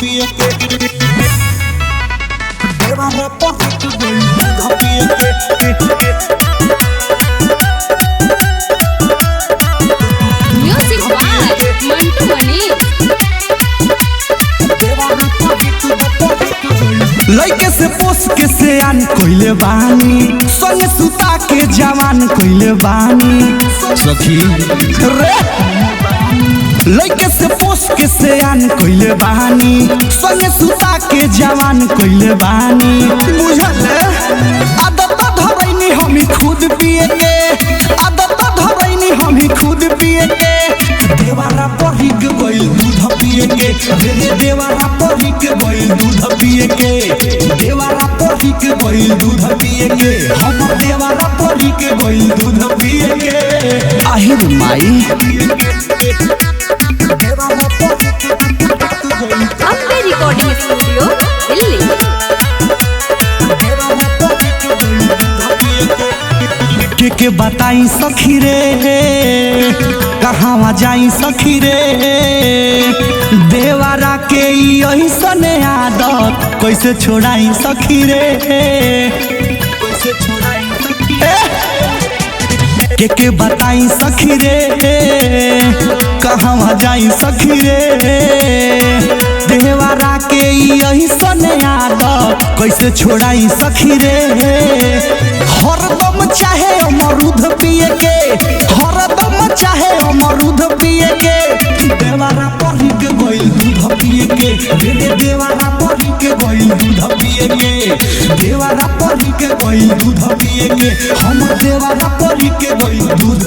पिए के देवारा पहुंच गई दूध पिए के म्यूजिक बाय मंटू मनी। लइके से पोस के सियान कोइले बानी संग सुता के जवान कोइले बानी सखी रे लइके से पोस के सियान कोइले बानी संग सुता के जवान कोइले बानी बुझल आदत धरैनी हमी खुद पिए के आदत धरैनी हमी खुद पिए के देवारा पढ़ी के गइल दूध पिए के रे देवारा पढ़ी के गइल दूध पिए के देवारा पढ़ी के गइल दूध पिए के हम देवारा पढ़ी के गइल दूध पिए के আহিर माई देवारा पढ़ी के अम्बे रिकॉर्डिंग स्टूडियो दिल्ली। के बताई सखी रे कहाँ जाई सखी रे देवारा के यही सने आदत कैसे छोड़ाई सखी रे कैसे छोड़ाई के बताई सखी रे कहाँ जाई सखी रे देवारा के यही सने आदत कैसे छोड़ाई सखी रे हरदम चाहे अमरूद पिए के हरदम चाहे अमरूद पिए के देवारा पढ़ी के गइल दूध पिए के रे देवारा पढ़ी के गइल दूध पिए के देवारा पढ़ी के गइल दूध पिए के हम देवारा पढ़ी के गइल दूध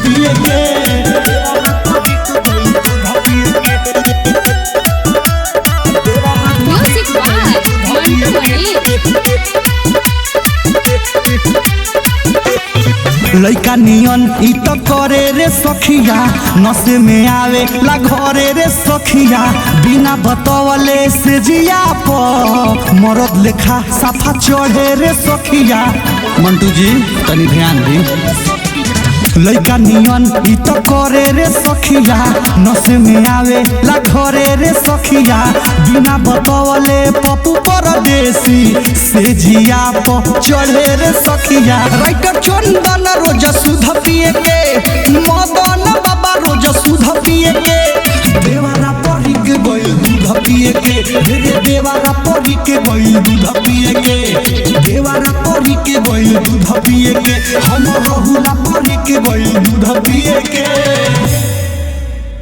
पिए के म्यूजिक बाय मंटू मनी। लइका नियन इ त करे रे सखिया नशे में आवे ला घरे रे सखिया बिना बतवले से जिया प मरद लेखा साफा चढ़े रे सखिया मंटू जी तनी ध्यान दी लइका नियन इ त करे रे सखिया नशे में आवे ला घरे रे सखिया बिना बतवले पप्पू परदेसी से जिया प चढ़े रे सखिया राइटर चंदन रोज सुध पिए के मदन बाबा रोज सुध पिए के देवारा पढ़ी के गइल दूध पिए के रे देवारा पढ़ी के गइल दूध पिए के देवारा पढ़ी के गइल दूध पिए के हम रहुला पढ़ी के गइल दूध पिए के